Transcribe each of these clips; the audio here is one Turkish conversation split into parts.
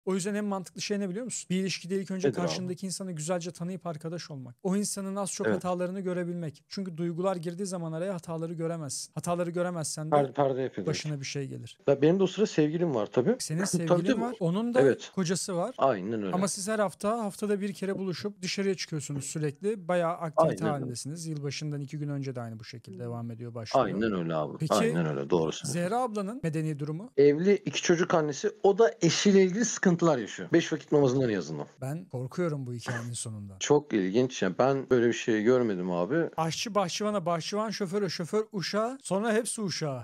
O yüzden en mantıklı şey ne biliyor musun? Bir ilişkide ilk önce Nedir abi? karşındaki insanı güzelce tanıyıp arkadaş olmak. O insanın az çok Evet. hatalarını görebilmek. Çünkü duygular girdiği zaman araya hataları göremezsin. Hataları göremezsen de Perde yapıyor direkt. başına bir şey gelir. Benim de o sıra sevgilim var tabii. Senin Tabii sevgilin tabii. var, onun da Evet. kocası var. Aynen öyle. Ama siz her haftada bir kere buluşup dışarıya çıkıyorsunuz sürekli. Bayağı aktivite Aynen öyle. halindesiniz. Yılbaşından 2 gün önce de aynı bu şekilde devam ediyor, başlıyor. Aynen öyle abi. Peki Aynen öyle. Doğru söylüyorsun. Zehra ablanın medeni durumu? Evli, 2 çocuk annesi. O da eşiyle ilgili sıkıntılar yaşıyor. 5 vakit namazından yazılma. Ben korkuyorum bu hikayenin sonunda. Çok ilginç. Yani ben böyle bir şey görmedim abi. Aşçı bahçıvana, bahçıvan şoföre, şoför uşağı, sonra hepsi uşağı.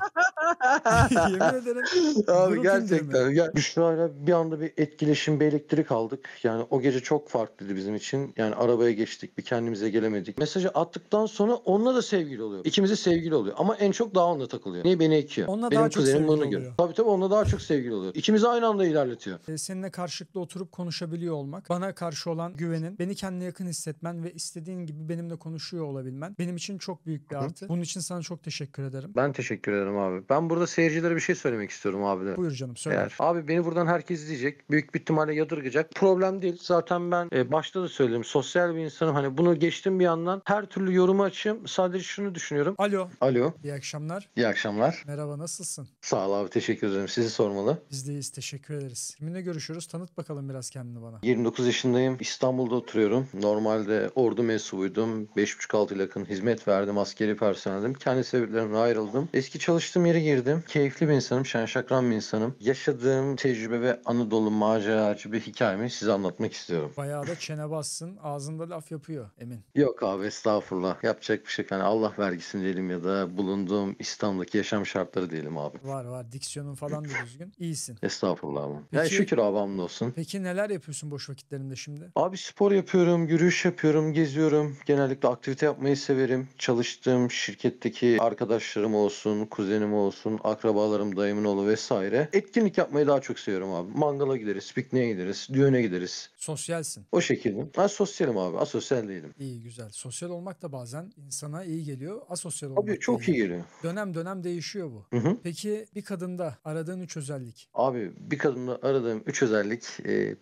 Yemin ederim Abi grup indirimi. gerçekten. Ya Büşra'yla bir anda bir etkileşim, bir elektrik aldık. Yani o gece çok farklıydı bizim için. Yani arabaya geçtik, bir kendimize gelemedik. Mesajı attıktan sonra onunla da sevgili oluyor. İkimiz de sevgili oluyor. Ama en çok daha onunla takılıyor. Niye beni ekiyor? Onunla Benim daha çok kuzenim sevgili bunu görüyor. oluyor. Tabii tabii onunla daha çok sevgili oluyor. İkimizi aynı anda ilerletiyor. Seninle karşılıklı oturup konuşabiliyor olmak, bana karşı olan güvenin, beni kendine yakın hissetmen ve istediğin gibi benimle konuşuyor olabilmen benim için çok büyük bir artı. Bunun için sana çok teşekkür ederim. Ben teşekkür ederim abi. Ben burada seyircilere bir şey söylemek istiyorum abi de. Buyur canım, söyle. Eğer abi beni buradan herkes izleyecek. Büyük bir ihtimalle yadırgayacak. Problem değil. Zaten ben başta da söyledim. Sosyal bir insanım. Hani bunu geçtim bir yandan. Her türlü yorumu açayım. Sadece şunu düşünüyorum. Alo. Alo. İyi akşamlar. İyi akşamlar. Merhaba, nasılsın? Sağ ol abi. Teşekkür ederim. Sizi sormalı. Biz deyiz, teşekkür ederiz. Kiminle görüşüyoruz? Tanıt bakalım biraz kendini bana. 29 yaşındayım. İstanbul'da oturuyorum. Normalde ordu mensubuydum. 5,5-6 yıl yakın hizmet verdim. Askeri personeldim. Kendi sebeplerimle ayrıldım. Eski çalıştığım yere girdim. Keyifli bir insanım. Şen şakran bir insanım. Yaşadığım tecrübe ve anı dolu maceracı bir hikayemi size anlatmak istiyorum. Bayağı da çene bassın, ağzında laf yapıyor Emin. Yok abi estağfurullah. Yapacak bir şey yok. Hani Allah vergisi diyelim ya da bulunduğum İstanbul'daki yaşam şartları diyelim abi. Var, diksiyonun falan da düzgün. İyisin. Estağfurullah abi. Peki- Yani şükür abi hamdolsun. Peki neler yapıyorsun boş vakitlerinde şimdi? Abi spor yapıyorum, yürüyüş yapıyorum, geziyorum. Genellikle aktivite yapmayı severim. Çalıştığım şirketteki arkadaşlarım olsun, kuzenim olsun, akrabalarım, dayımın oğlu vesaire. Etkinlik yapmayı daha çok seviyorum abi. Mangala gideriz, pikniğe gideriz, düğüne gideriz. Sosyalsin. O şekilde. Ben sosyalim abi, asosyal değilim. İyi, güzel. Sosyal olmak da bazen insana iyi geliyor. Asosyal olmak Abi da çok iyi geliyor. Dönem dönem değişiyor bu. Hı hı. Peki bir kadında aradığın 3 özellik. Abi bir kadında aradığım 3 özellik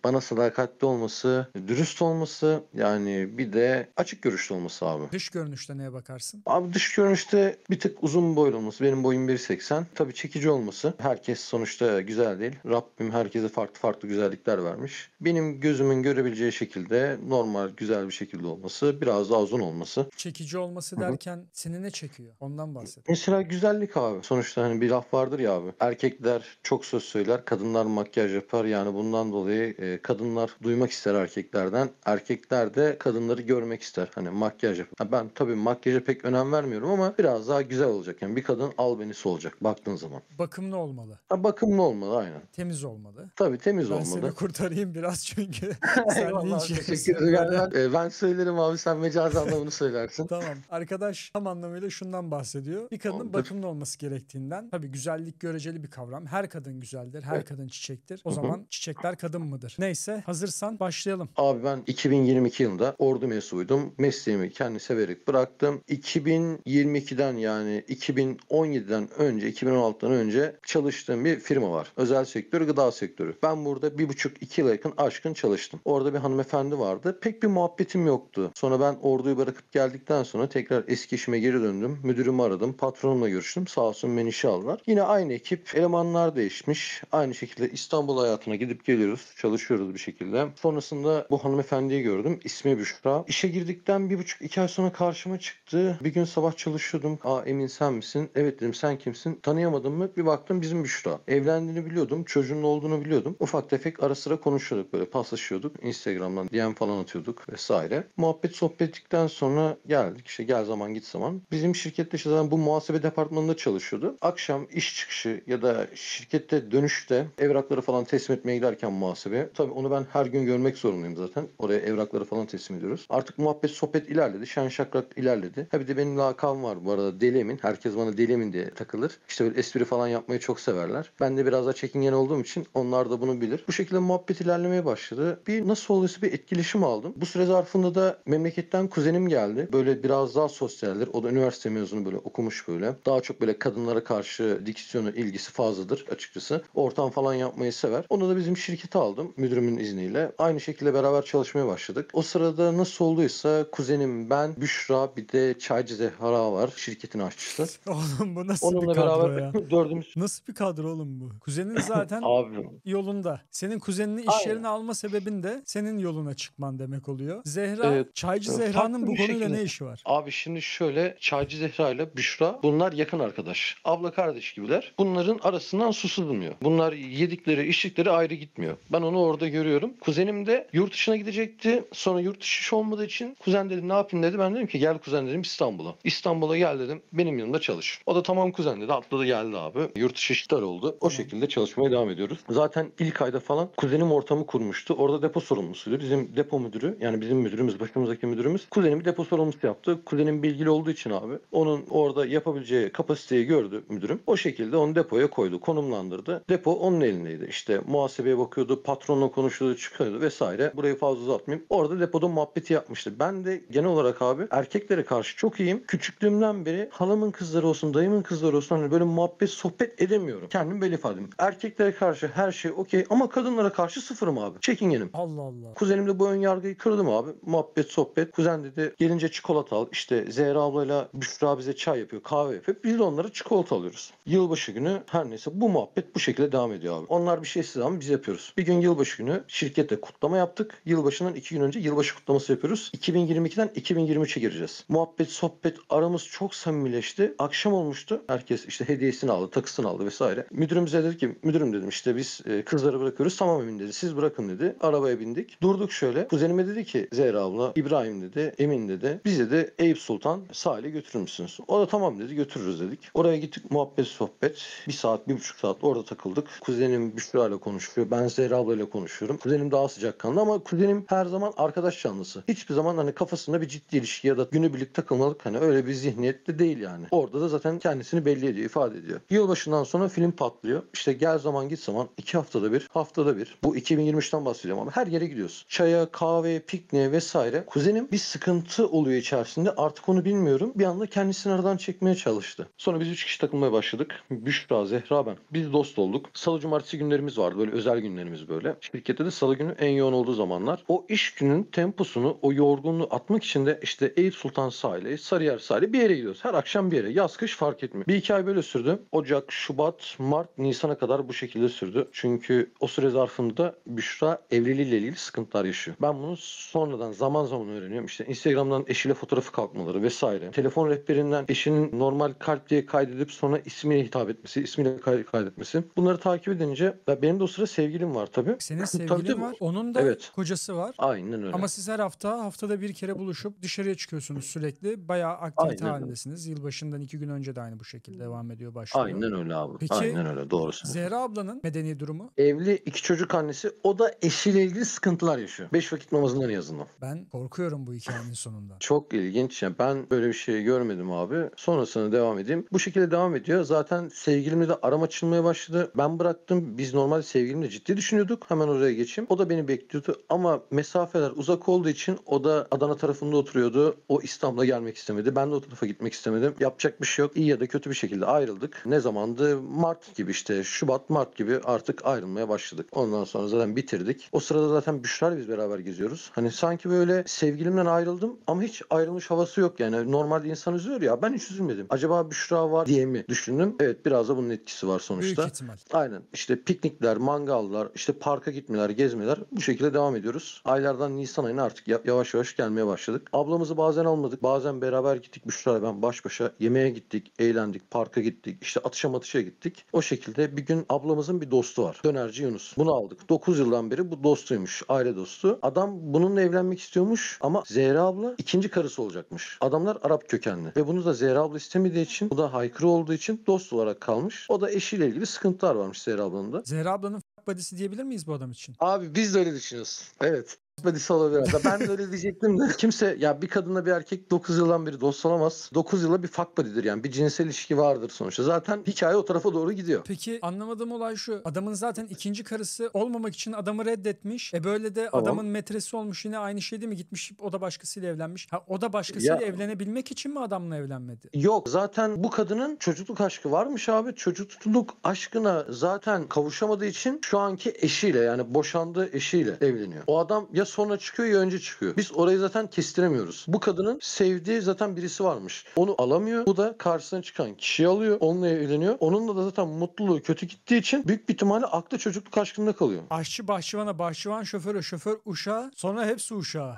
bana sadakatli olması, dürüst olması yani bir de açık görüşlü olması abi. Dış görünüşte neye bakarsın? Abi dış görünüşte bir tık uzun boylu olması. Benim boyum 1,80. Tabii çekici olması. Herkes sonuçta güzel değil. Rabbim herkese farklı farklı güzellikler vermiş. Benim gözümün görebileceği şekilde normal güzel bir şekilde olması. Biraz daha uzun olması. Çekici olması derken seni ne çekiyor? Ondan bahset. Mesela güzellik abi. Sonuçta hani bir laf vardır ya abi. Erkekler çok söz söyler, kadınlar makyaj yapar. Yani bundan dolayı kadınlar duymak ister erkeklerden. Erkekler de kadınları görmek ister. Hani makyaj yapar. Ha, ben tabii makyaja pek önem vermiyorum ama biraz daha güzel olacak. Yani bir kadın albenisi olacak baktığın zaman. Bakımlı olmalı. Ha, bakımlı olmalı aynen. Temiz olmalı. Tabii temiz Ben olmalı. seni kurtarayım biraz çünkü sen Eyvallah linç abi, yersin teşekkür ederim. böyle. Ben söylerim abi sen mecazi anlamını söylersin. Tamam. Arkadaş tam anlamıyla şundan bahsediyor. Bir kadının Tamamdır. bakımlı olması gerektiğinden. Tabii güzellik göreceli bir kavram. Her kadın güzeldir. Her Evet. kadın çiçektir. O zaman çiçekler kadın mıdır? Neyse, hazırsan başlayalım. Abi ben 2022 yılında ordu mensubuydum. Mesleğimi kendi severek bıraktım. 2022'den yani 2017'den önce, 2016'dan önce çalıştığım bir firma var. Özel sektör, gıda sektörü. Ben burada 1,5-2 yıla yakın aşkın çalıştım. Orada bir hanımefendi vardı. Pek bir muhabbetim yoktu. Sonra ben orduyu bırakıp geldikten sonra tekrar eski işime geri döndüm. Müdürümü aradım. Patronumla görüştüm. Sağ olsun beni işe aldılar. Yine aynı ekip. Elemanlar değişmiş. Aynı şekilde İstanbul hayatına gidip geliyoruz. Çalışıyoruz bir şekilde. Sonrasında bu hanımefendiyi gördüm. İsmi Büşra. İşe girdikten 1,5-2 ay sonra karşıma çıktı. Bir gün sabah çalışıyordum. Aa Emin sen misin? Evet dedim sen kimsin? Tanıyamadım mı? Bir baktım bizim Büşra. Evlendiğini biliyordum. Çocuğunun olduğunu biliyordum. Ufak tefek ara sıra konuşuyorduk böyle paslaşıyorduk. Instagram'dan DM falan atıyorduk vesaire. Muhabbet sohbet ettikten sonra geldik. İşte gel zaman git zaman. Bizim şirkette işte zaten bu muhasebe departmanında çalışıyordu. Akşam iş çıkışı ya da şirkette dönüşte evrakları falan teslim etmeye giderken muhasebe. Tabii onu ben her gün görmek zorundayım zaten. Oraya evrakları falan teslim ediyoruz. Artık muhabbet sohbet ilerledi. Şen şakrak ilerledi. Ha bir de benim lakabım var bu arada Deli Emin. Herkes bana Deli Emin diye takılır. İşte böyle espri falan yapmayı çok severler. Ben de biraz daha çekingen olduğum için onlar da bunu bilir. Bu şekilde muhabbet ilerlemeye başladı. Bir nasıl oluyorsa bir etkileşim aldım. Bu süre zarfında da memleketten kuzenim geldi. Böyle biraz daha sosyaldir. O da üniversite mezunu böyle okumuş böyle. Daha çok böyle kadınlara karşı diksiyonu ilgisi fazladır açıkçası. Ortam falan yapmayı sever. Onu da bizim Üretim şirketi aldım müdürümün izniyle. Aynı şekilde beraber çalışmaya başladık. O sırada nasıl olduysa kuzenim, ben, Büşra, bir de Çaycı Zehra var, şirketin aşçısı. Oğlum bu nasıl bir Onunla kadro beraber ya? dördümüz. Nasıl bir kadro oğlum bu? Kuzenin zaten Abi yolunda. Senin kuzenini iş aynen. yerine alma sebebin de senin yoluna çıkman demek oluyor. Zehra, Evet, Çaycı Zehra'nın farklı bu bir konuyla şekilde. ne işi var? Abi şimdi şöyle, Çaycı Zehra ile Büşra bunlar yakın arkadaş. Abla kardeş gibiler. Bunların arasından su sızmıyor. Bunlar yedikleri içtikleri ayrı gitmiyor. Ben onu orada görüyorum. Kuzenim de yurt dışına gidecekti. Sonra yurt dışı iş olmadığı için kuzen dedi ne yapayım dedi. Ben dedim ki gel kuzen dedim İstanbul'a. İstanbul'a gel dedim. Benim yanımda çalış. O da tamam kuzen dedi. Atladı geldi abi. Yurt dışı işler oldu. O Tamam. şekilde çalışmaya devam ediyoruz. Zaten ilk ayda falan kuzenim ortamı kurmuştu. Orada depo sorumlusuydu. Bizim depo müdürü, yani bizim müdürümüz, başımızdaki müdürümüz kuzenimi depo sorumlusu yaptı. Kuzenim bilgili olduğu için abi onun orada yapabileceği kapasiteyi gördü müdürüm. O şekilde onu depoya koydu, konumlandırdı. Depo onun elindeydi. İşte muhasebeye bakıyordu, patronla konuşuyordu, çıkıyordu vesaire. Burayı fazla uzatmayayım. Orada depoda muhabbeti yapmıştı. Ben de genel olarak abi erkeklere karşı çok iyiyim. Küçüklüğümden beri halamın kızları olsun, dayımın kızları olsun hani böyle muhabbet, sohbet edemiyorum. Kendim belli ifadem. Erkeklere karşı her şey okey ama kadınlara karşı sıfırım abi. Çekingenim. Allah Allah. Kuzenimle bu ön yargıyı kırdım abi. Muhabbet, sohbet. Kuzen dedi gelince çikolata al. İşte Zehra ablayla Büşra bize çay yapıyor, kahve yapıyor. Biz de onlara çikolata alıyoruz. Yılbaşı günü her neyse bu muhabbet bu şekilde devam ediyor abi. Onlar bir şey istediği zaman biz yapıyoruz. Bir gün yılbaşı günü şirkette kutlama yaptık. Yılbaşından 2 gün önce yılbaşı kutlaması yapıyoruz. 2022'den 2023'e gireceğiz. Muhabbet, sohbet, aramız çok samimileşti. Akşam olmuştu. Herkes işte hediyesini aldı, takısını aldı vesaire. Müdürümüze dedi ki müdürüm dedim işte biz kızları bırakıyoruz. Tamam Emin dedi. Siz bırakın dedi. Arabaya bindik. Durduk şöyle. Kuzenime dedi ki Zehra abla, İbrahim dedi, Emin dedi. Bize de Eyüp Sultan sahile götürür müsünüz? O da tamam dedi. Götürürüz dedik. Oraya gittik, muhabbet, sohbet. 1 saat, 1,5 saat orada takıldık. Kuzenim Büşra ile konuşuyor. Ben Zehra abla ile konuşuyorum. Kuzenim daha sıcakkanlı ama kuzenim her zaman arkadaş canlısı. Hiçbir zaman hani kafasında bir ciddi ilişki ya da günübirlik takılmalık hani öyle bir zihniyette değil yani. Orada da zaten kendisini belli ediyor, ifade ediyor. Yılbaşından sonra film patlıyor. İşte gel zaman git zaman 2 haftada bir, haftada bir. Bu 2023'ten bahsediyorum ama her yere gidiyoruz. Çaya, kahveye, pikniğe vesaire. Kuzenim bir sıkıntı oluyor içerisinde. Artık onu bilmiyorum. Bir anda kendisini aradan çekmeye çalıştı. Sonra biz 3 kişi takılmaya başladık. Büşra, Zehra, ben. Biz dost olduk. Salı, cumartesi günlerimiz vardı. Böyle özel günlerimiz böyle. Şirkette de salı günü en yoğun olduğu zamanlar. O iş günün temposunu, o yorgunluğu atmak için de işte Eyüp Sultan sahili, Sarıyer sahili bir yere gidiyoruz. Her akşam bir yere. Yaz, kış fark etmiyor. Bir iki ay böyle sürdü. Ocak, Şubat, Mart, Nisan'a kadar bu şekilde sürdü. Çünkü o süre zarfında Büşra evliliğiyle ilgili sıkıntılar yaşıyor. Ben bunu sonradan zaman zaman öğreniyorum. İşte Instagram'dan eşiyle fotoğrafı kalkmaları vesaire. Telefon rehberinden eşinin normal kalp diye kaydedip sonra ismiyle hitap etmesi, ismiyle kaydetmesi. Bunları takip edince benim de o sıra sevgilim var tabii. Senin Tabii sevgilin tabii. var. Onun da Evet. kocası var. Aynen öyle. Ama siz her haftada bir kere buluşup dışarıya çıkıyorsunuz sürekli. Bayağı aktivite Aynen öyle. halindesiniz. Yılbaşından 2 gün önce de aynı bu şekilde devam ediyor, başlıyor. Aynen öyle abi. Peki Aynen öyle. Doğru söylüyorsun. Zehra ablanın medeni durumu? Evli, 2 çocuk annesi. O da eşiyle ilgili sıkıntılar yaşıyor. 5 vakit namazından en azından. Ben korkuyorum bu hikayenin sonunda. Çok ilginç. Yani ben böyle bir şey görmedim abi. Sonrasında devam edeyim. Bu şekilde devam ediyor. Zaten sevgilimle de aram açılmaya başladı. Ben bıraktım. Biz normalde sevgilimle ciddi düşünüyorduk. Hemen oraya geçeyim. O da beni bekliyordu. Ama mesafeler uzak olduğu için o da Adana tarafında oturuyordu. O İstanbul'a gelmek istemedi. Ben de o tarafa gitmek istemedim. Yapacak bir şey yok. İyi ya da kötü bir şekilde ayrıldık. Ne zamandı? Mart gibi işte. Şubat, Mart gibi artık ayrılmaya başladık. Ondan sonra zaten bitirdik. O sırada zaten Büşra'yla biz beraber geziyoruz. Hani sanki böyle sevgilimden ayrıldım ama hiç ayrılmış havası yok yani. Normalde insan üzülür ya. Ben hiç üzülmedim. Acaba Büşra var diye mi düşündüm? Evet, biraz da bunun etkisi var sonuçta. Büyük ihtimal. Aynen. İşte piknikler, mangallar, işte parka gitmeler, gezmeler bu şekilde devam ediyoruz. Aylardan Nisan ayına artık yavaş yavaş gelmeye başladık. Ablamızı bazen almadık. Bazen beraber gittik Büşra'yla ben baş başa. Yemeğe gittik, eğlendik, parka gittik. İşte atışa gittik. O şekilde bir gün ablamızın bir dostu var. Dönerci Yunus. Bunu aldık. 9 yıldan beri bu dostuymuş. Aile dostu. Adam bununla evlenmek istiyormuş ama Zehra abla ikinci karısı olacakmış. Adamlar Arap kökenli. Ve bunu da Zehra abla istemediği için, bu da haykırı olduğu için dost olarak kalmış. O da eşiyle ilgili sıkıntılar varmış Zehra ablanın da. Zehra ablanın f*** buddy'si diyebilir miyiz bu adam için? Abi biz de öyle düşünüyoruz. Evet. Buddy'si olabilir. Ben de öyle diyecektim de. Kimse ya bir kadınla bir erkek 9 yıldan beri dost olamaz. 9 yıla bir fuck buddy'dir yani. Bir cinsel ilişki vardır sonuçta. Zaten hikaye o tarafa doğru gidiyor. Peki anlamadığım olay şu. Adamın zaten ikinci karısı olmamak için adamı reddetmiş. Böyle de Tamam. adamın metresi olmuş, yine aynı şey değil mi? Gitmiş o da başkasıyla evlenmiş. O da başkasıyla Ya evlenebilmek için mi adamla evlenmedi? yok, zaten bu kadının çocukluk aşkı varmış abi. Çocukluk aşkına zaten kavuşamadığı için şu anki eşiyle, yani boşandığı eşiyle evleniyor. O adam ya sonra çıkıyor ya önce çıkıyor. Biz orayı zaten kestiremiyoruz. Bu kadının sevdiği zaten birisi varmış. Onu alamıyor. Bu da karşısına çıkan kişiyi alıyor. Onunla evleniyor. Onunla da zaten mutluluğu kötü gittiği için büyük bir ihtimalle aklı çocukluk aşkında kalıyor. Aşçı bahçıvana, bahçıvan şoföre, şoför uşağa, sonra hepsi uşağa.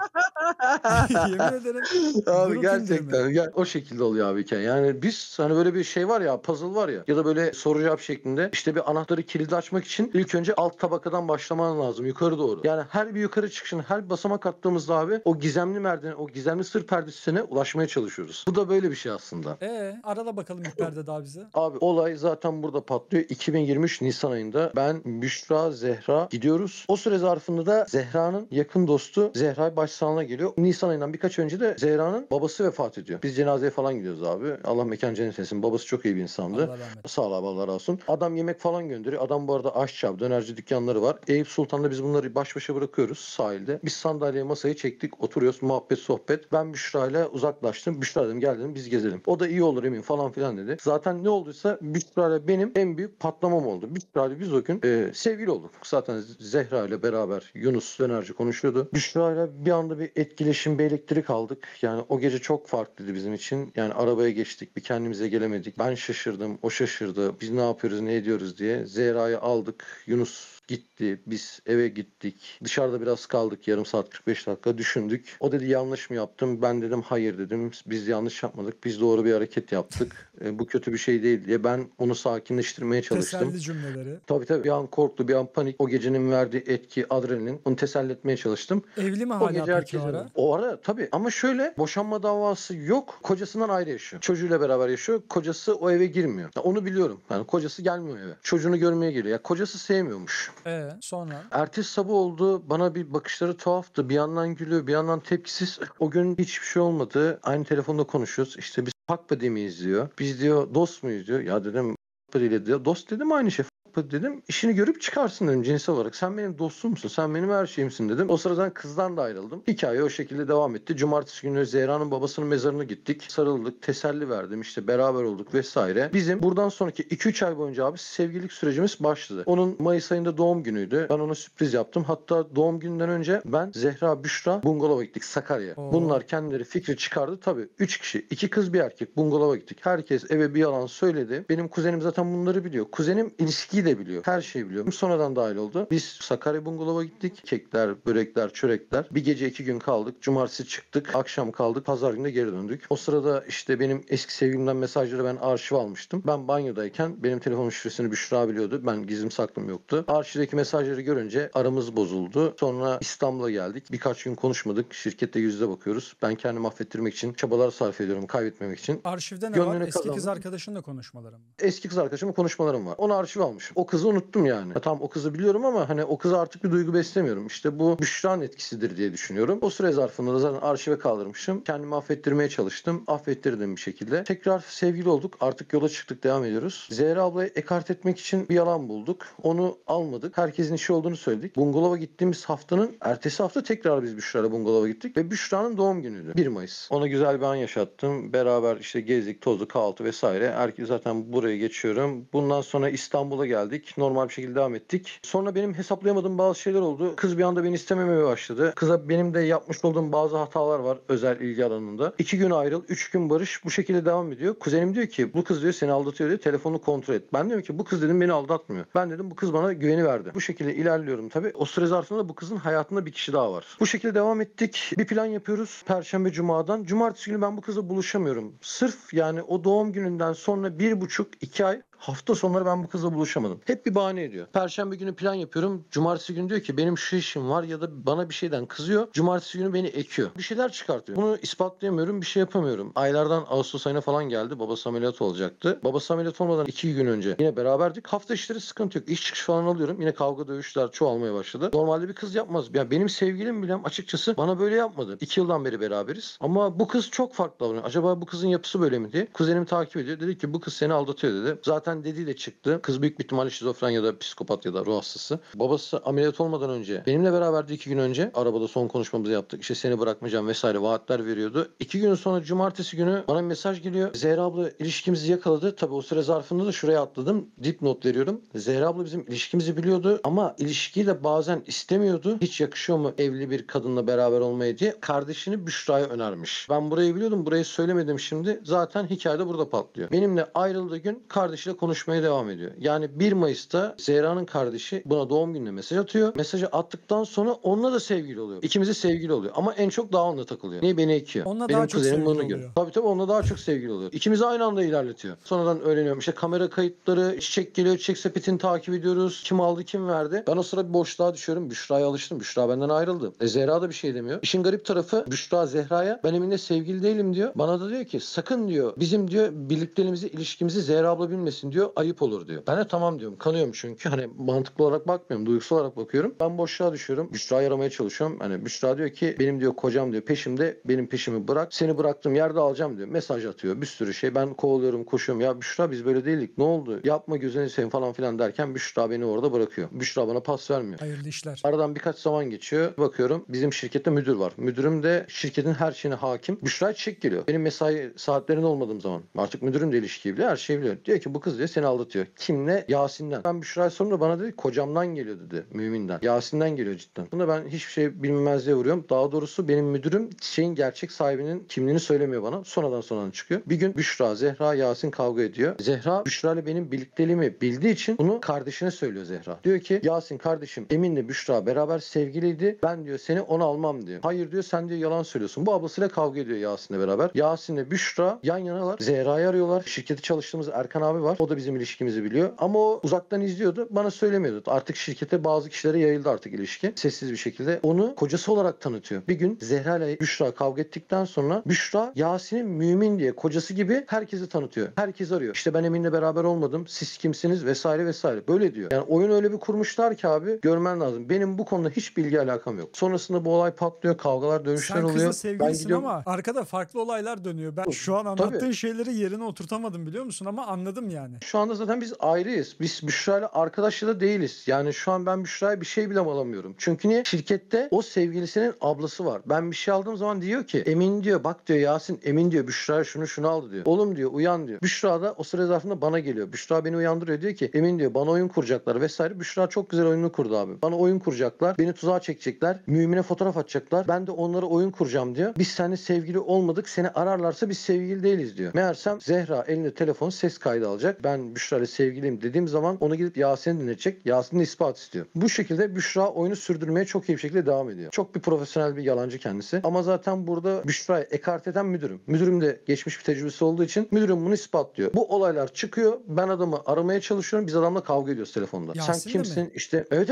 Yemin ederim Abi grup gerçekten indirimi. o şekilde oluyor abi hikaye. Yani biz hani böyle bir şey var ya, puzzle var ya, ya da böyle soru cevap şeklinde, işte bir anahtarı kilidi açmak için ilk önce alt tabakadan başlaman lazım yukarı doğru. Yani her bir yukarı çıkışın, her bir basamak attığımızda abi o gizemli merdiven, o gizemli sır perdesine ulaşmaya çalışıyoruz. Bu da böyle bir şey aslında. Arada bakalım bir perde daha bize. Abi olay zaten burada patlıyor. 2023 Nisan ayında ben, Büşra, Zehra gidiyoruz. O süre zarfında da Zehra'nın yakın dostu Zehra başsağlığına geliyor. Nisan ayından birkaç önce de Zehra'nın babası vefat ediyor. Biz cenazeye falan gidiyoruz abi. Allah mekan cennet etsin. Babası çok iyi bir insandı. Allah rahmet. Sağ ol abi, Allah razı olsun. Adam yemek falan gönderiyor. Adam bu arada aşçı abi. Dönerci dükkanları var. Eyüp Sultan'da biz bunları baş başa bırakıyoruz sahilde. Biz sandalyeye, masayı çektik. Oturuyoruz. Muhabbet, sohbet. Ben Büşra ile uzaklaştım. Büşra dedim gel dedim biz gezelim. O da iyi olur Emin falan filan dedi. Zaten ne olduysa Büşra ile benim en büyük patlamam oldu. Büşra ile biz o gün sevgili olduk. Zaten Zehra ile beraber Yunus dönerci konuşuyordu. Büşra ile bir anda bir etkileşim, bir elektrik aldık. Yani o gece çok farklıydı bizim için. Yani arabaya geçtik. Bir kendimize gelemedik. Ben şaşırdım. O şaşırdı. Biz ne yapıyoruz, ne ediyoruz diye. Zehra'yı aldık. Yunus gitti. Biz eve gittik. Dışarıda biraz kaldık. Yarım saat 45 dakika düşündük. O dedi yanlış mı yaptım? Ben dedim hayır dedim. Biz yanlış yapmadık. Biz doğru bir hareket yaptık. Bu kötü bir şey değil diye ben onu sakinleştirmeye çalıştım. Teselli cümleleri. Tabii bir an korktu, bir an panik. O gecenin verdiği etki, adrenalin. Onu teselli etmeye çalıştım. Evli mi O hala gece peki herkes o ara? o ara tabii, ama şöyle boşanma davası yok. Kocasından ayrı yaşıyor. Çocuğuyla beraber yaşıyor. Kocası o eve girmiyor. Ya onu biliyorum. Yani kocası gelmiyor eve. Çocuğunu görmeye geliyor. Ya kocası sevmiyormuş. Sonra? Ertesi sabah oldu. Bana bir bakışları tuhaftı. Bir yandan gülüyor, bir yandan tepkisiz. O gün hiçbir şey olmadı. Aynı telefonda konuşuyoruz. İşte biz Fuck Buddy miyiz diyor. Biz diyor dost muyuz diyor. Ya dedim Fuck Buddy ile diyor. Dost dedim aynı şey. Dedim işini görüp çıkarsın dedim cinsel olarak. Sen benim dostumsun. Sen benim her şeyimsin dedim. O sırada kızdan da ayrıldım. Hikaye o şekilde devam etti. Cumartesi günü Zehra'nın babasının mezarına gittik. Sarıldık. Teselli verdim. İşte beraber olduk vesaire. Bizim buradan sonraki 2-3 ay boyunca abi sevgililik sürecimiz başladı. Onun Mayıs ayında doğum günüydü. Ben ona sürpriz yaptım. Hatta doğum gününden önce ben, Zehra, Büşra bungalova gittik Sakarya. Bunlar kendileri fikri çıkardı. Tabii 3 kişi. 2 kız bir erkek bungalova gittik. Herkes eve bir yalan söyledi. Benim kuzenim zaten bunları biliyor. Kuzenim ilişkiyi de biliyor. Her şeyi biliyor. Sonradan dahil oldu. Biz Sakarya bungalova gittik. Kekler, börekler, çörekler. Bir gece 2 gün kaldık. Cumartesi çıktık. Akşam kaldık. Pazar günü de geri döndük. O sırada işte benim eski sevgilimden mesajları ben arşiv almıştım. Ben banyodayken benim telefonun şifresini Büşra biliyordu. Ben gizlim saklım yoktu. Arşivdeki mesajları görünce aramız bozuldu. Sonra İstanbul'a geldik. Birkaç gün konuşmadık. Şirkette yüzde bakıyoruz. Ben kendimi affettirmek için çabalar sarf ediyorum. Kaybetmemek için. Arşivde ne Gönlünü var? Eski kız kazandım. arkadaşınla konuşmalarım mı? Eski kız arkadaşımla konuşmalarım var. Onu arşiv almışım. O kızı unuttum yani. Tam o kızı biliyorum ama hani o kıza artık bir duygu beslemiyorum. İşte bu Büşra'nın etkisidir diye düşünüyorum. O süre zarfında da zaten arşive kaldırmışım. Kendimi affettirmeye çalıştım. Affettirdim bir şekilde. Tekrar sevgili olduk. Artık yola çıktık, devam ediyoruz. Zehra ablayı ekart etmek için bir yalan bulduk. Onu almadık. Herkesin işi olduğunu söyledik. Bungalova gittiğimiz haftanın ertesi hafta tekrar biz Büşra'yla bungalova gittik ve Büşra'nın doğum günüydü. 1 Mayıs. Ona güzel bir an yaşattım. Beraber işte gezdik, tozduk, kahvaltı vesaire. Herkes zaten buraya geçiyorum. Bundan sonra İstanbul'a geldik. Normal bir şekilde devam ettik. Sonra benim hesaplayamadığım bazı şeyler oldu. Kız bir anda beni istememeye başladı. Kıza benim de yapmış olduğum bazı hatalar var özel ilgi alanında. 2 gün ayrıl, 3 gün barış, bu şekilde devam ediyor. Kuzenim diyor ki bu kız diyor seni aldatıyor diyor. Telefonunu kontrol et. Ben diyorum ki bu kız dedim beni aldatmıyor. Ben dedim bu kız bana güveni verdi. Bu şekilde ilerliyorum tabii. O süre zarfında bu kızın hayatında bir kişi daha var. Bu şekilde devam ettik. Bir plan yapıyoruz. Perşembe Cuma'dan. Cumartesi günü ben bu kızla buluşamıyorum. Sırf yani o doğum gününden sonra 1,5-2 ay Hafta sonları ben bu kızla buluşamadım. Hep bir bahane ediyor. Perşembe günü plan yapıyorum. Cumartesi günü diyor ki benim şu işim var ya da bana bir şeyden kızıyor. Cumartesi günü beni ekiyor. Bir şeyler çıkartıyor. Bunu ispatlayamıyorum, bir şey yapamıyorum. Aylardan Ağustos ayına falan geldi. Babası ameliyat olacaktı. Babası ameliyat olmadan 2 gün önce yine beraberdik. Hafta işleri sıkıntı yok. İş çıkış falan alıyorum. Yine kavga dövüşler çoğalmaya başladı. Normalde bir kız yapmaz. Ya benim sevgilim bile açıkçası bana böyle yapmadı. 2 yıldan beri beraberiz. Ama bu kız çok farklı davranıyor. Acaba bu kızın yapısı böyle mi diye. Kuzenimi takip ediyor. Dedi ki bu kız seni aldatıyor dedi. Zaten dediği de çıktı. Kız büyük bir ihtimalle şizofren ya da psikopat ya da ruh hastası. Babası ameliyat olmadan önce benimle beraberdi 2 gün önce. Arabada son konuşmamızı yaptık. İşte seni bırakmayacağım vesaire vaatler veriyordu. 2 gün sonra cumartesi günü bana bir mesaj geliyor. Zehra abla ilişkimizi yakaladı. Tabii o süre zarfında da şuraya atladım. Dipnot veriyorum. Zehra abla bizim ilişkimizi biliyordu ama ilişkiyi de bazen istemiyordu. Hiç yakışıyor mu evli bir kadınla beraber olmaya diye kardeşini Büşra'ya önermiş. Ben burayı biliyordum. Burayı söylemedim şimdi. Zaten hikayede burada patlıyor. Benimle ayrıldığı gün kardeşiyle konuşmaya devam ediyor. Yani 1 Mayıs'ta Zehra'nın kardeşi buna doğum gününe mesaj atıyor. Mesajı attıktan sonra onunla da sevgili oluyor. İkimiz de sevgili oluyor. Ama en çok daha onunla takılıyor. Niye beni ekiyor? Onunla Benim daha çok kuzenim sevgili bunu görüyor. oluyor. Tabii onunla daha çok sevgili oluyor. İkimizi aynı anda ilerletiyor. Sonradan öğreniyorum. İşte kamera kayıtları, çiçek geliyor, çiçek sepetini takip ediyoruz. Kim aldı, kim verdi. Ben o sıra bir boşluğa düşüyorum. Büşra'ya alıştım. Büşra benden ayrıldı. Zehra da bir şey demiyor. İşin garip tarafı Büşra Zehra'ya ben Emin'le sevgili değilim diyor. Bana da diyor ki sakın diyor bizim diyor birlikteliğimizi, ilişkimizi Zehra abla bilmesin diyor. Ayıp olur diyor. Ben de tamam diyorum. Kanıyorum çünkü. Hani mantıklı olarak bakmıyorum. Duygusal olarak bakıyorum. Ben boşluğa düşüyorum. Büşra'yı aramaya çalışıyorum. Hani Büşra diyor ki benim diyor kocam diyor peşimde. Benim peşimi bırak. Seni bıraktığım yerde alacağım diyor. Mesaj atıyor. Bir sürü şey. Ben kovalıyorum, koşuyorum. Ya Büşra biz böyle değildik. Ne oldu? Yapma gözünü seveyim falan filan derken Büşra beni orada bırakıyor. Büşra bana pas vermiyor. Hayırlı işler. Aradan birkaç zaman geçiyor. Bakıyorum bizim şirkette müdür var. Müdürüm de şirketin her şeyine hakim. Büşra çiçek geliyor. Benim mesai saatlerinde olmadığım zaman. Artık müdürüm de ilişkiyi biliyor. Her şeyi biliyor. Diyor ki bu kız diyor seni aldatıyor. Kimle? Yasin'den. Ben Büşra'ya sorunca bana dedi kocamdan geliyor dedi. Mümin'den. Yasin'den geliyor cidden. Bunda ben hiçbir şey bilmemezliğe vuruyorum. Daha doğrusu benim müdürüm şeyin gerçek sahibinin kimliğini söylemiyor bana. Sonradan çıkıyor. Bir gün Büşra, Zehra, Yasin kavga ediyor. Zehra Büşra ile benim birlikteliğimi bildiği için bunu kardeşine söylüyor Zehra. Diyor ki Yasin kardeşim Emin'le Büşra beraber sevgiliydi. Ben diyor seni ona almam diyor. Hayır diyor sen diyor yalan söylüyorsun. Bu ablasıyla kavga ediyor Yasin'le beraber. Yasin'le Büşra yan yanalar. Zehra'yı arıyorlar. Şirketi çalıştığımız Erkan abi var. O da bizim ilişkimizi biliyor. Ama o uzaktan izliyordu. Bana söylemiyordu. Artık şirkete bazı kişilere yayıldı artık ilişki. Sessiz bir şekilde. Onu kocası olarak tanıtıyor. Bir gün Zehra ile Büşra kavga ettikten sonra Büşra Yasin'i mümin diye kocası gibi herkesi tanıtıyor. Herkes arıyor. İşte ben Emin'le beraber olmadım. Siz kimsiniz vesaire vesaire. Böyle diyor. Yani oyun öyle bir kurmuşlar ki abi görmen lazım. Benim bu konuda hiç bilgi alakam yok. Sonrasında bu olay patlıyor. Kavgalar, dövüşler Sen oluyor. kızla Ben sevgilisin gidiyorum. ama arkada farklı olaylar dönüyor. Ben şu an Tabii. anlattığın şeyleri yerine oturtamadım biliyor musun? Ama anladım yani. Şu anda zaten biz ayrıyız. Biz Büşra'yla arkadaş da değiliz. Yani şu an ben Büşra'ya bir şey bile alamıyorum. Çünkü niye? Şirkette o sevgilisinin ablası var. Ben bir şey aldığım zaman diyor ki Emin diyor bak diyor Yasin Emin diyor Büşra'ya şunu aldı diyor. Oğlum diyor uyan diyor. Büşra da o süre zarfında bana geliyor. Büşra beni uyandırıyor diyor ki Emin diyor bana oyun kuracaklar vesaire. Büşra çok güzel oyununu kurdu abi. Bana oyun kuracaklar. Beni tuzağa çekecekler. Mümine fotoğraf atacaklar. Ben de onlara oyun kuracağım diyor. Biz seninle sevgili olmadık. Seni ararlarsa biz sevgili değiliz diyor. Meğersem Zehra elinde telefon ses kaydı alacak. Ben Büşra ile sevgiliyim dediğim zaman onu gidip Yasin'e dinletecek. Yasin de ispat istiyor. Bu şekilde Büşra oyunu sürdürmeye çok iyi bir şekilde devam ediyor. Çok bir profesyonel bir yalancı kendisi. Ama zaten burada Büşra'yı ekart eden müdürüm. Müdürüm de geçmiş bir tecrübesi olduğu için müdürüm bunu ispatlıyor. Bu olaylar çıkıyor. Ben adamı aramaya çalışıyorum. Biz adamla kavga ediyoruz telefonda. Yasin'le Sen kimsin? mi? İşte evet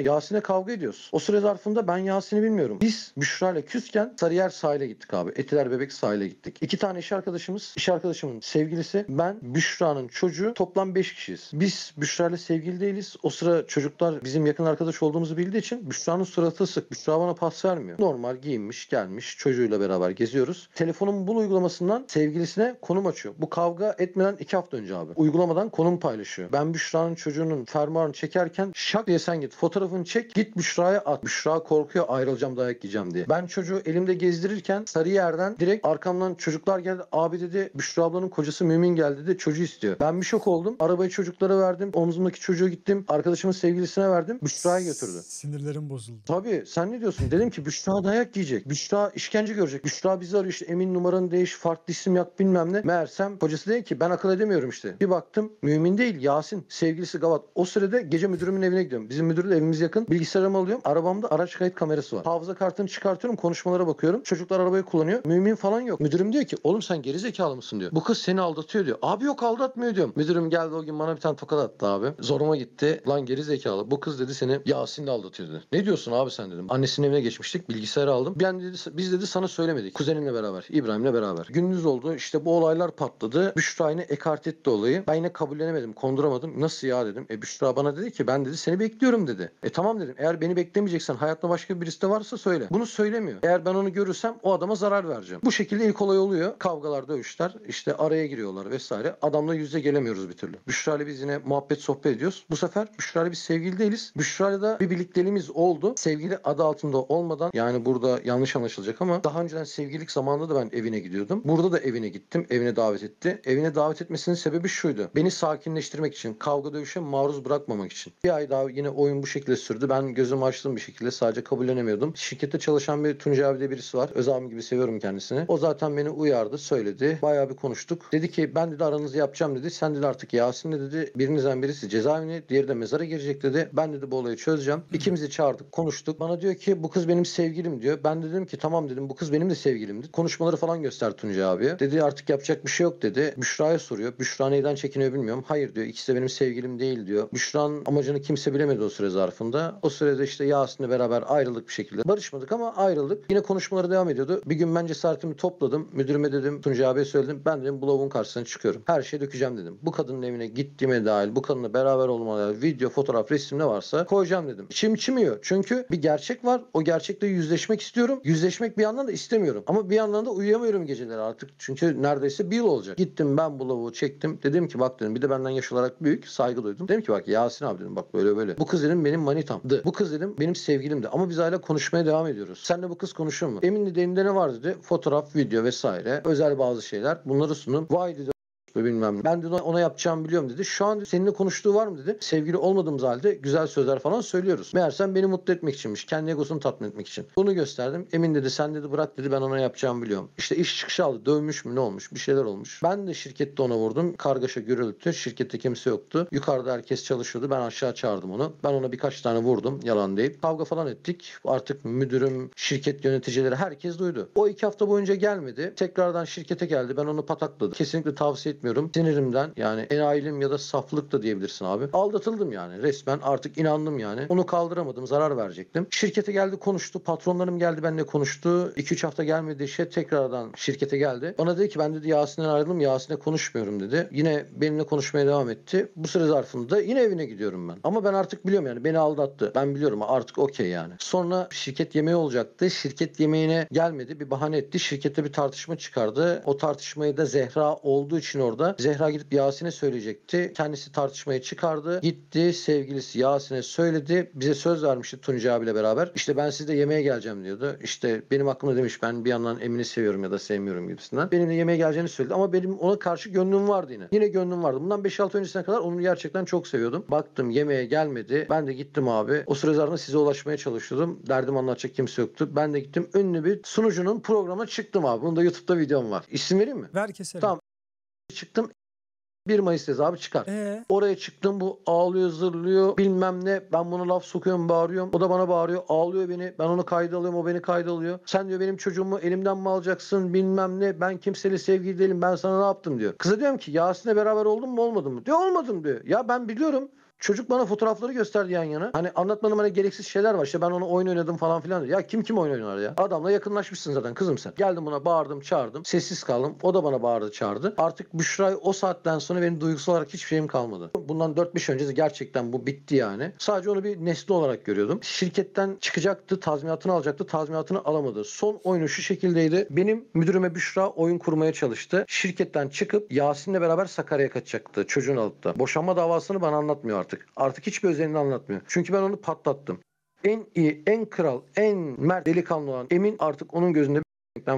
Yasin'le kavga ediyoruz. O süre zarfında ben Yasin'i bilmiyorum. Biz Büşra ile küsken Sarıyer sahile gittik abi. Etiler Bebek sahile gittik. 2 tane iş arkadaşımın sevgilisi, ben, Büşra'nın çocuğu toplam 5 kişiyiz. Biz Büşra ile sevgili değiliz. O sıra çocuklar bizim yakın arkadaş olduğumuzu bildiği için Büşra'nın suratı sık. Büşra bana pas vermiyor. Normal giyinmiş, gelmiş, çocuğuyla beraber geziyoruz. Telefonun bu uygulamasından sevgilisine konum açıyor. Bu kavga etmeden 2 hafta önce abi. Uygulamadan konum paylaşıyor. Ben Büşra'nın çocuğunun fermuarını çekerken şak diye sen git fotoğrafını çek git Büşra'ya at. Büşra korkuyor ayrılacağım dayak yiyeceğim diye. Ben çocuğu elimde gezdirirken Sarıyer'den direkt arkamdan çocuklar geldi. Abi dedi Büşra ablanın kocası Mümin geldi dedi. Çocuğu istiyor. Ben bir şok oldum. Arabayı çocuklara verdim. Omzumdaki çocuğu gittim. Arkadaşımın sevgilisine verdim. Büşra'ya götürdü. Sinirlerim bozuldu. Tabii sen ne diyorsun? Dedim ki Büşra dayak yiyecek. Büşra işkence görecek. Büşra bizi arıyor işte Emin numaranı değiş farklı isim yap bilmem ne. Meğersem kocası dedi ki ben akıl edemiyorum işte. Bir baktım Mümin değil Yasin. Sevgilisi Gavat. O sırada gece müdürümün evine gidiyorum. Bizim müdürle evimiz yakın. Bilgisayarımı alıyorum. Arabamda araç kayıt kamerası var. Hafıza kartını çıkartıyorum. Konuşmalara bakıyorum. Çocuklar arabayı kullanıyor. Mümin falan yok. Müdürüm diyor ki oğlum sen geri zekalı mısın diyor. Bu kız seni aldatıyor diyor. Abi yok aldatmıyor diyor. bekliyorum. Müdürüm geldi o gün bana bir tane tokat attı abi. Zoruma gitti. Lan geri zekalı. Bu kız dedi seni Yasin'le aldatıyor dedi. Ne diyorsun abi sen dedim. Annesinin evine geçmiştik. Bilgisayarı aldım. Biz dedi sana söylemedik. Kuzenimle beraber. İbrahim'le beraber. Gündüz oldu. İşte bu olaylar patladı. Büşra yine ekart etti olayı. Ben yine kabullenemedim. Konduramadım. Nasıl ya dedim. Büşra bana dedi ki ben dedi seni bekliyorum dedi. Tamam dedim. Eğer beni beklemeyeceksen hayatında başka birisi de varsa söyle. Bunu söylemiyor. Eğer ben onu görürsem o adama zarar vereceğim. Bu şekilde ilk olay oluyor. Kavgalar, dövüşler. İşte araya giriyorlar vesaire. Adamla yüze gelemiyoruz bir türlü. Büşra ile biz yine muhabbet sohbet ediyoruz. Bu sefer Büşra ile biz sevgili değiliz. Büşra ile de bir birlikteliğimiz oldu. Sevgili adı altında olmadan, yani burada yanlış anlaşılacak ama daha önceden sevgililik zamanında da ben evine gidiyordum. Burada da evine gittim. Evine davet etti. Evine davet etmesinin sebebi şuydu. Beni sakinleştirmek için, kavga dövüşe maruz bırakmamak için. Bir ay daha yine oyun bu şekilde sürdü. Ben gözümü açtım bir şekilde. Sadece kabullenemiyordum. Şirkette çalışan bir Tuncay abi diye birisi var. Öz abim gibi seviyorum kendisini. O zaten beni uyardı, söyledi. Bayağı bir konuştuk. Dedi ki ben dedi aranızı yapacağım dedi. Sen dedi artık Yasin'le dedi birinizden birisi cezaevine, diğeri de mezara girecek dedi. Ben dedi bu olayı çözeceğim. İkimizi çağırdık, konuştuk. Bana diyor ki bu kız benim sevgilim diyor. Ben de dedim ki tamam dedim, bu kız benim de sevgilimdi. Konuşmaları falan göster Tuncay abiye. Dedi artık yapacak bir şey yok dedi. Büşra'ya soruyor. Büşra neyden çekiniyor bilmiyorum. Hayır diyor. İkisi de benim sevgilim değil diyor. Büşra'nın amacını kimse bilemedi o süre zarfında. O sürede işte Yasin'le beraber ayrıldık bir şekilde. Barışmadık ama ayrıldık. Yine konuşmaları devam ediyordu. Bir gün ben cesaretimi topladım. Müdürüme dedim, Tuncay abiye söyledim. Ben dedim bu lavuğun karşısına çıkıyorum. Her şeyi dökeceğim dedim. Bu kadının evine gittiğime dahil, bu kadınla beraber olmama dahil, video, fotoğraf, resim ne varsa koyacağım dedim. İçim içimiyor. Çünkü bir gerçek var. O gerçekle yüzleşmek istiyorum. Yüzleşmek bir yandan da istemiyorum. Ama bir yandan da uyuyamıyorum geceleri artık. Çünkü neredeyse bir yıl olacak. Gittim ben bu lavuğu çektim. Dedim ki bak dedim, bir de benden yaş olarak büyük, saygı duydum. Dedim ki bak Yasin abi dedim, bak böyle böyle. Bu kız dedim benim manitamdı. Bu kız dedim benim sevgilimdi. Ama biz hala konuşmaya devam ediyoruz. Seninle bu kız konuşuyor mu? Emin dedi elinde ne var dedi. Fotoğraf, video vesaire. Özel bazı şeyler. Bunları sundum. Vay dedi bilmem ne. Ben de ona yapacağımı biliyorum dedi. Şu an seninle konuştuğu var mı dedi. Sevgili olmadığımız halde güzel sözler falan söylüyoruz. Meğersem beni mutlu etmek içinmiş. Kendi egosunu tatmin etmek için. Bunu gösterdim. Emin dedi sen dedi bırak dedi, ben ona yapacağımı biliyorum. İşte iş çıkışı aldı. Dövmüş mü ne olmuş? Bir şeyler olmuş. Ben de şirkette ona vurdum. Kargaşa gürültü. Şirkette kimse yoktu. Yukarıda herkes çalışıyordu. Ben aşağı çağırdım onu. Ben ona birkaç tane vurdum. Yalan değil. Kavga falan ettik. Artık müdürüm, şirket yöneticileri herkes duydu. O 2 hafta boyunca gelmedi. Tekrardan şirkete geldi. Ben onu patakladım. Kesinlikle tavsiye etmiyorum. Sinirimden, yani enayilim ya da saflık da diyebilirsin abi. Aldatıldım yani resmen, artık inandım yani. Onu kaldıramadım, zarar verecektim. Şirkete geldi konuştu. Patronlarım geldi benimle konuştu. 2-3 hafta gelmediği şey tekrardan şirkete geldi. Bana dedi ki ben dedi Yasin'den ayrıldım. Yasin'le konuşmuyorum dedi. Yine benimle konuşmaya devam etti. Bu süre zarfında yine evine gidiyorum ben. Ama ben artık biliyorum yani beni aldattı. Ben biliyorum artık okey yani. Sonra şirket yemeği olacaktı. Şirket yemeğine gelmedi. Bir bahane etti. Şirkette bir tartışma çıkardı. O tartışmayı da Zehra olduğu için orada. Zehra gidip Yasin'e söyleyecekti. Kendisi tartışmayı çıkardı. Gitti sevgilisi Yasin'e söyledi. Bize söz vermişti Tuncay abiyle beraber. İşte ben sizde yemeğe geleceğim diyordu. İşte benim aklımda demiş ben bir yandan Emin'i seviyorum ya da sevmiyorum gibisinden. Benimle yemeğe geleceğini söyledi ama benim ona karşı gönlüm vardı yine. Yine gönlüm vardı. Bundan 5-6 öncesine kadar onu gerçekten çok seviyordum. Baktım yemeğe gelmedi. Ben de gittim abi. O süre zarfında size ulaşmaya çalışıyordum. Derdim anlatacak kimse yoktu. Ben de gittim ünlü bir sunucunun programına çıktım abi. Bunun da YouTube'da videom var. İsim vereyim mi? Ver keselim. Tamam. Çıktım. 1 Mayıs'tayız abi çıkar. Oraya çıktım, bu ağlıyor zırlıyor bilmem ne. Ben buna laf sokuyorum, bağırıyorum. O da bana bağırıyor, ağlıyor beni. Ben onu kayda alıyorum, o beni kayda alıyor. Sen diyor benim çocuğumu elimden mi alacaksın bilmem ne. Ben kimseyle sevgili değilim, ben sana ne yaptım diyor. Kıza diyorum ki Yasin'le beraber oldun mu olmadın mı? Diyor olmadım diyor. Ya ben biliyorum. Çocuk bana fotoğrafları gösterdi yan yana. Hani anlatmadığım hani gereksiz şeyler var. İşte ben ona oyun oynadım falan filan diyor. Ya kim oyun oynar ya? Adamla yakınlaşmışsın zaten kızım sen. Geldim buna bağırdım çağırdım. Sessiz kaldım. O da bana bağırdı çağırdı. Artık Büşra o saatten sonra benim duygusal olarak hiçbir şeyim kalmadı. Bundan 4-5 öncesi gerçekten bu bitti yani. Sadece onu bir nesne olarak görüyordum. Şirketten çıkacaktı. Tazminatını alacaktı. Tazminatını alamadı. Son oyunu şu şekildeydi. Benim müdürüme Büşra oyun kurmaya çalıştı. Şirketten çıkıp Yasin'le beraber Sakarya'ya kaçacaktı. Çocuğunu alıp da. Boşanma davasını bana anlatmıyor artık. Artık hiçbir özelliğini anlatmıyor. Çünkü ben onu patlattım. En iyi, en kral, en mert delikanlı olan Emin artık onun gözünde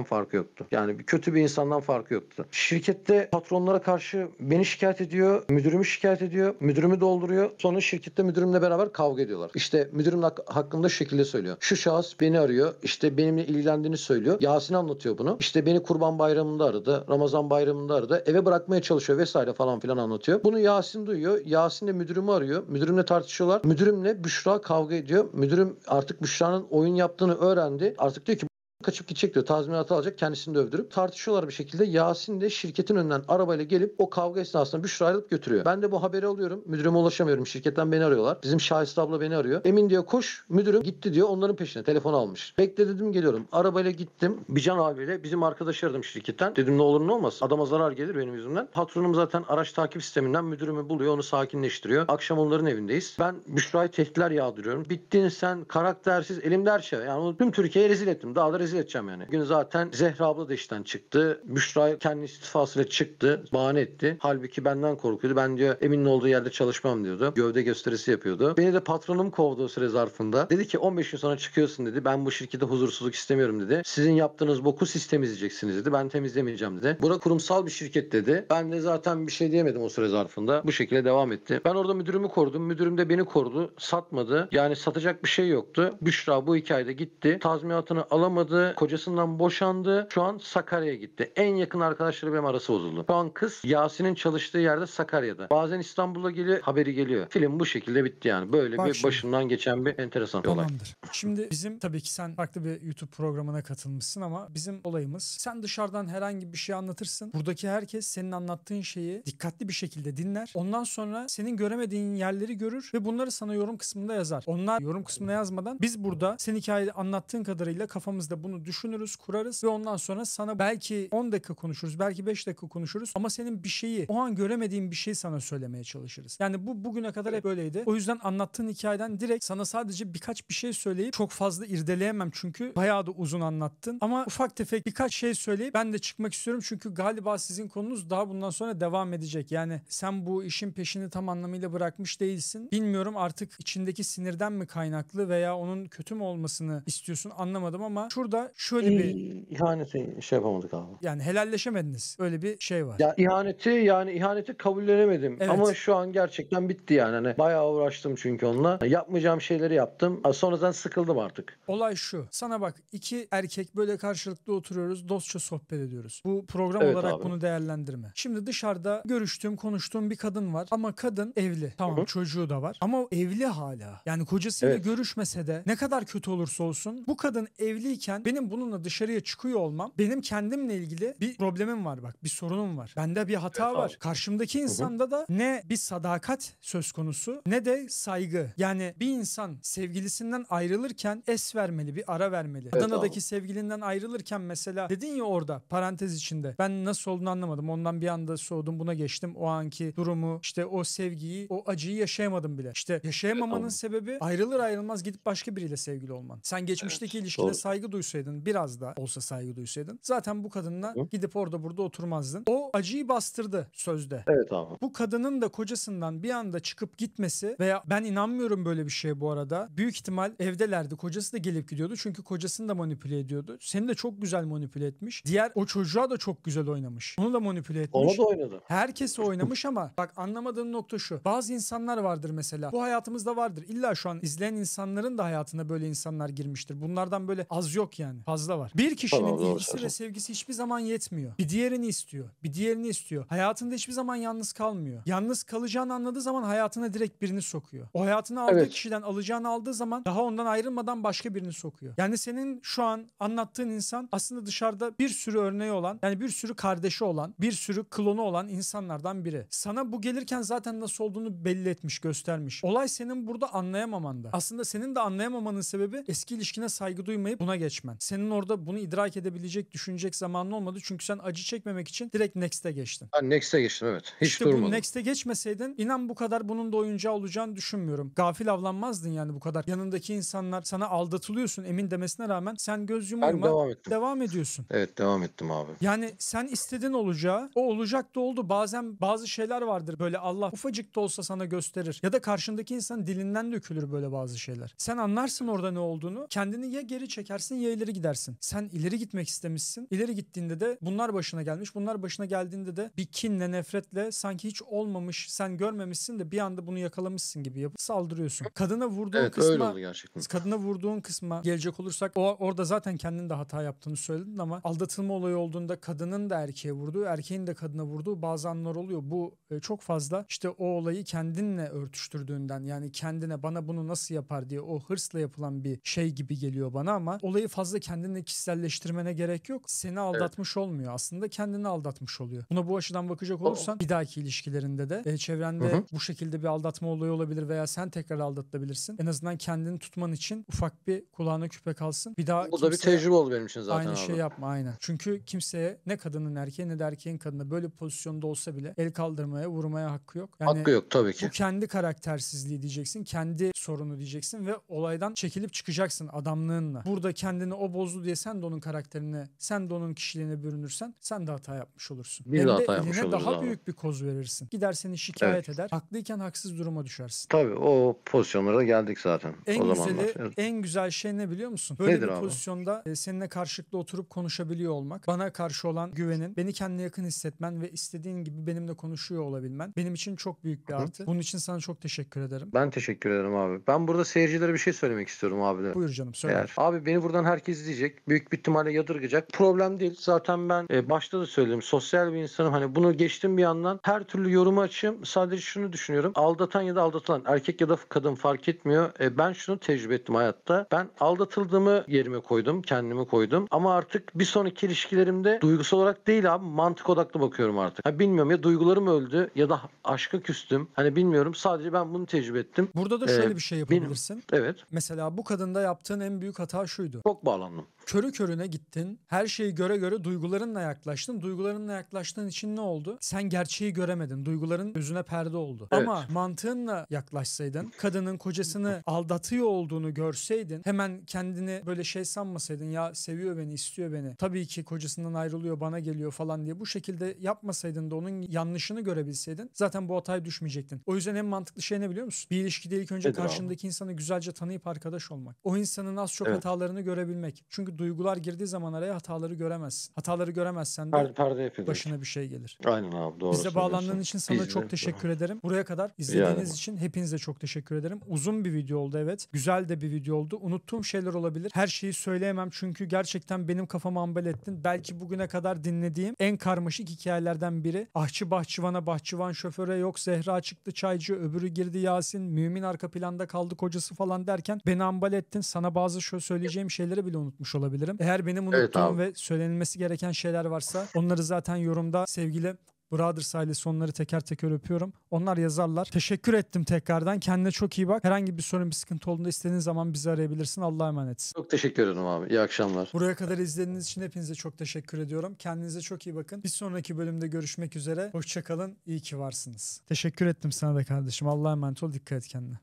farkı yoktu. Yani kötü bir insandan farkı yoktu. Şirkette patronlara karşı beni şikayet ediyor, müdürümü şikayet ediyor, müdürümü dolduruyor. Sonra şirkette müdürümle beraber kavga ediyorlar. İşte müdürüm hakkında şu şekilde söylüyor. Şu şahıs beni arıyor, işte benimle ilgilendiğini söylüyor. Yasin anlatıyor bunu. İşte beni Kurban Bayramı'nda aradı, Ramazan Bayramı'nda aradı. Eve bırakmaya çalışıyor vesaire falan filan anlatıyor. Bunu Yasin duyuyor. Yasin de müdürümü arıyor. Müdürümle tartışıyorlar. Müdürümle Büşra kavga ediyor. Müdürüm artık Büşra'nın oyun yaptığını öğrendi. Artık diyor ki kaçıp gidecek diyor. Tazminatı alacak, kendisini de öldürüp. Tartışıyorlar bir şekilde. Yasin de şirketin önünden arabayla gelip o kavga esnasında Büşra'yı alıp götürüyor. Ben de bu haberi alıyorum. Müdürüme ulaşamıyorum. Şirketten beni arıyorlar. Bizim Şahiste abla beni arıyor. Emin diyor koş. Müdürüm gitti diyor. Onların peşine telefon almış. Bekle dedim, geliyorum. Arabayla gittim. Bican abiyle bizim arkadaş aradım şirketten. Dedim ne olur ne olmaz. Adama zarar gelir benim yüzümden. Patronum zaten araç takip sisteminden müdürümü buluyor. Onu sakinleştiriyor. Akşam onların evindeyiz. Ben Büşra'yı tehditler yağdırıyorum. Bittin sen, karaktersiz, elimde her şey. Yani onu tüm Türkiye'ye rezil ettim. Daha da rezil edeceğim yani. Bugün zaten Zehra abla da işten çıktı. Büşra kendi istifasıyla çıktı. Bahane etti. Halbuki benden korkuyordu. Ben diyor Emin'in olduğu yerde çalışmam diyordu. Gövde gösterisi yapıyordu. Beni de patronum kovdu o süre zarfında. Dedi ki 15 gün sonra çıkıyorsun dedi. Ben bu şirkette huzursuzluk istemiyorum dedi. Sizin yaptığınız boku siz temizleyeceksiniz dedi. Ben temizlemeyeceğim dedi. Bura kurumsal bir şirket dedi. Ben de zaten bir şey diyemedim o süre zarfında. Bu şekilde devam etti. Ben orada müdürümü korudum. Müdürüm de beni korudu. Satmadı. Yani satacak bir şey yoktu. Büşra bu hikayede gitti. Tazminatını alamadı. Kocasından boşandı. Şu an Sakarya'ya gitti. En yakın arkadaşları benim arası bozuldu. Şu an kız Yasin'in çalıştığı yerde Sakarya'da. Bazen İstanbul'a geliyor, haberi geliyor. Film bu şekilde bitti yani. Böyle Bak bir şimdi. başından geçen bir enteresan bir olay. Tamamdır. Şimdi bizim tabii ki sen farklı bir YouTube programına katılmışsın ama bizim olayımız sen dışarıdan herhangi bir şey anlatırsın. Buradaki herkes senin anlattığın şeyi dikkatli bir şekilde dinler. Ondan sonra senin göremediğin yerleri görür ve bunları sana yorum kısmında yazar. Onlar yorum kısmına yazmadan biz burada senin hikayeyi anlattığın kadarıyla kafamızda bunu düşünürüz, kurarız ve ondan sonra sana belki 10 dakika konuşuruz, belki 5 dakika konuşuruz ama senin bir şeyi, o an göremediğin bir şeyi sana söylemeye çalışırız. Yani bu bugüne kadar hep böyleydi. O yüzden anlattığın hikayeden direkt sana sadece birkaç bir şey söyleyip çok fazla irdeleyemem çünkü bayağı da uzun anlattın. Ama ufak tefek birkaç şey söyleyip ben de çıkmak istiyorum çünkü galiba sizin konunuz daha bundan sonra devam edecek. Yani sen bu işin peşini tam anlamıyla bırakmış değilsin. Bilmiyorum artık içindeki sinirden mi kaynaklı veya onun kötü mü olmasını istiyorsun anlamadım ama şurada şöyle bir İhaneti şey yapamadık abi. yani helalleşemediniz. Öyle bir şey var. Ya ihaneti kabullenemedim. Evet. Ama şu an gerçekten bitti yani. Hani bayağı uğraştım çünkü onunla. Yapmayacağım şeyleri yaptım. Sonradan sıkıldım artık. Olay şu. Sana bak iki erkek böyle karşılıklı oturuyoruz. Dostça sohbet ediyoruz. Bu program Evet olarak abi. bunu değerlendirme. Şimdi dışarıda görüştüğüm, konuştuğum bir kadın var. Ama kadın evli. Tamam çocuğu da var. Ama o evli hala. Yani kocasıyla Evet. görüşmese de ne kadar kötü olursa olsun bu kadın evliyken benim bununla dışarıya çıkıyor olmam benim kendimle ilgili bir problemim var bak. Bir sorunum var. Bende bir hata Evet var. abi. Karşımdaki insanda da ne bir sadakat söz konusu ne de saygı. Yani bir insan sevgilisinden ayrılırken es vermeli, bir ara vermeli. Evet Adana'daki abi. sevgilinden ayrılırken mesela dedin ya orada parantez içinde. Ben nasıl olduğunu anlamadım. Ondan bir anda soğudum, buna geçtim. O anki durumu, işte o sevgiyi, o acıyı yaşayamadım bile. İşte yaşayamamanın Evet abi. sebebi ayrılır ayrılmaz gidip başka biriyle sevgili olman. Sen geçmişteki ilişkine Doğru. saygı duysaydın, biraz da olsa saygı duysaydın zaten bu kadınla Hı. gidip orada burada oturmazdın. O acıyı bastırdı sözde. Evet abi. Bu kadının da kocasından bir anda çıkıp gitmesi veya ben inanmıyorum böyle bir şeye bu arada. Büyük ihtimal evdelerdi. Kocası da gelip gidiyordu. Çünkü kocasını da manipüle ediyordu. Seni de çok güzel manipüle etmiş. Diğer o çocuğa da çok güzel oynamış. Onu da manipüle etmiş. Ona da oynadı. Herkesi oynamış ama bak anlamadığın nokta şu. Bazı insanlar vardır mesela. Bu hayatımızda vardır. İlla şu an izleyen insanların da hayatına böyle insanlar girmiştir. Bunlardan böyle az yok yani. Fazla var. Bir kişinin Tamam, doğru ilgisi ve söylüyorsun. sevgisi hiçbir zaman yetmiyor. Bir diğerini istiyor. Bir diğerini istiyor. Hayatında hiçbir zaman yalnız kalmıyor. Yalnız kalacağını anladığı zaman hayatına direkt birini sokuyor. O hayatına aldığı Evet. kişiden alacağını aldığı zaman daha ondan ayrılmadan başka birini sokuyor. Yani senin şu an anlattığın insan aslında dışarıda bir sürü örneği olan, yani bir sürü kardeşi olan, bir sürü klonu olan insanlardan biri. Sana bu gelirken zaten nasıl olduğunu belli etmiş, göstermiş. Olay senin burada anlayamamanda. Aslında senin de anlayamamanın sebebi eski ilişkine saygı duymayıp buna geçmen. Senin orada bunu idrak edebilecek, düşünecek zamanın olmadı. Çünkü sen acı çekmemek için direkt next'e geçtin. Ben Next'e geçtim evet. Hiç İşte bu durmadım. Next'e geçmeseydin inan bu kadar bunun da oyuncağı olacağını düşünmüyorum. Gafil avlanmazdın yani bu kadar. Yanındaki insanlar sana aldatılıyorsun emin demesine rağmen sen göz yuma Ben yuma devam ettim. devam ediyorsun. Evet devam ettim abi. Yani sen istedin olacağı, o olacak da oldu. Bazen bazı şeyler vardır böyle Allah ufacık da olsa sana gösterir. Ya da karşındaki insan dilinden dökülür böyle bazı şeyler. Sen anlarsın orada ne olduğunu. Kendini ya geri çekersin ya ileri gidersin. Sen ileri gitmek istemişsin. İleri gittiğinde de bunlar başına gelmiş. Bunlar başına geldiğinde de bir kinle, nefretle sanki hiç olmamış, sen görmemişsin de bir anda bunu yakalamışsın gibi yapıp saldırıyorsun. Kadına vurduğun Evet öyle kısma oldu gerçekten. Kadına vurduğun kısma gelecek olursak orada zaten kendin de hata yaptığını söyledin ama aldatılma olayı olduğunda kadının da erkeğe vurduğu, erkeğin de kadına vurduğu bazı anlar oluyor. Bu çok fazla işte o olayı kendinle örtüştürdüğünden yani kendine bana bunu nasıl yapar diye o hırsla yapılan bir şey gibi geliyor bana ama olayı fazla fazla kendini kişiselleştirmene gerek yok. Seni Evet. aldatmış olmuyor. Aslında kendini aldatmış oluyor. Buna bu açıdan bakacak O olursan bir dahaki ilişkilerinde de Hı çevrende hı. bu şekilde bir aldatma olayı olabilir veya sen tekrar aldatılabilirsin. En azından kendini tutman için ufak bir kulağına küpe kalsın. Bir daha Bu da bir kimseye tecrübe oldu benim için zaten aynı şey abi. yapma, aynen. Çünkü kimseye, ne kadının erkeğe ne de erkeğin kadına, böyle bir pozisyonda olsa bile el kaldırmaya, vurmaya hakkı yok. Yani Hakkı yok tabii bu ki. kendi karaktersizliği diyeceksin, kendi sorunu diyeceksin ve olaydan çekilip çıkacaksın adamlığınla. Burada kendini o bozdu diye sen de onun karakterine, sen de onun kişiliğine bürünürsen sen de hata yapmış olursun. Biz de Hem de hata yapmış eline oluruz daha abi. büyük bir koz verirsin. Gider seni Evet. şikayet eder, haklıyken haksız duruma düşersin. Tabii o pozisyonlara da geldik zaten o En zamanlar. güzeli, en güzel şey ne biliyor musun? Böyle Nedir bir abi? pozisyonda seninle karşılıklı oturup konuşabiliyor olmak. Bana karşı olan güvenin, beni kendine yakın hissetmen ve istediğin gibi benimle konuşuyor olabilmen benim için çok büyük bir Hı hı. artı. Bunun için sana çok teşekkür ederim. Ben teşekkür ederim abi. Ben burada seyircilere bir şey söylemek istiyorum abi de. Buyur canım, söyle. Eğer abi beni buradan herkes izleyecek. Büyük bir ihtimalle yadırgayacak. Problem değil. Zaten ben başta da söyledim. Sosyal bir insanım. Hani bunu geçtim bir yandan. Her türlü yorumu açığım. Sadece şunu düşünüyorum. Aldatan ya da aldatılan, erkek ya da kadın fark etmiyor. Ben şunu tecrübe ettim hayatta. Ben aldatıldığımı yerime koydum. Kendimi koydum. Ama artık bir sonraki ilişkilerimde duygusal olarak değil abi, mantık odaklı bakıyorum artık. Ha, bilmiyorum, ya duygularım öldü ya da aşka küstüm. Hani bilmiyorum. Sadece ben bunu tecrübe ettim. Burada da E, şöyle bir şey benim yapabilirsin. evet. Mesela bu kadında yaptığın en büyük hata şuydu. Çok bağlandım. Körü körüne gittin. Her şeyi göre göre duygularınla yaklaştın. Duygularınla yaklaştığın için ne oldu? Sen gerçeği göremedin. Duyguların gözüne perde oldu. Evet. Ama mantığınla yaklaşsaydın, kadının kocasını aldatıyor olduğunu görseydin, hemen kendini böyle şey sanmasaydın, ya seviyor beni, istiyor beni, tabii ki kocasından ayrılıyor, bana geliyor falan diye bu şekilde yapmasaydın da onun yanlışını görebilseydin zaten bu hataya düşmeyecektin. O yüzden en mantıklı şey ne biliyor musun? Bir ilişkide ilk önce Nedir abi? karşındaki insanı güzelce tanıyıp arkadaş olmak. O insanın az çok Evet. hatalarını görebilmek. Çünkü duygular girdiği zaman araya hataları göremezsin. Hataları göremezsen de Perde yapıyor direkt. başına bir şey gelir. Aynen abi, doğru Bize söylüyorsun. bağlandığın için sana Biz çok de teşekkür ederim. Buraya kadar yani izlediğiniz için hepinize çok teşekkür ederim. Uzun bir video oldu, evet. Güzel de bir video oldu. Unuttuğum şeyler olabilir. Her şeyi söyleyemem çünkü gerçekten benim kafamı ambal ettin. Belki bugüne kadar dinlediğim en karmaşık hikayelerden biri. Ahçı bahçıvana, bahçıvan şoföre, yok Zehra çıktı çaycı, öbürü girdi Yasin, mümin arka planda kaldı kocası falan derken beni ambal ettin. Sana bazı söyleyeceğim şeyleri bile unutmuş olabilirim. Eğer benim Evet unuttuğum abi. ve söylenilmesi gereken şeyler varsa onları zaten yorumda sevgili Brothers ailesi, onları teker teker öpüyorum. Onlar yazarlar. Teşekkür ettim tekrardan. Kendine çok iyi bak. Herhangi bir sorun, bir sıkıntı olduğunda istediğin zaman bizi arayabilirsin. Allah'a emanetsin. Çok teşekkür ederim abi. İyi akşamlar. Buraya kadar izlediğiniz için hepinize çok teşekkür ediyorum. Kendinize çok iyi bakın. Bir sonraki bölümde görüşmek üzere. Hoşça kalın. İyi ki varsınız. Teşekkür ettim sana da kardeşim. Allah'a emanet ol. Dikkat et kendine.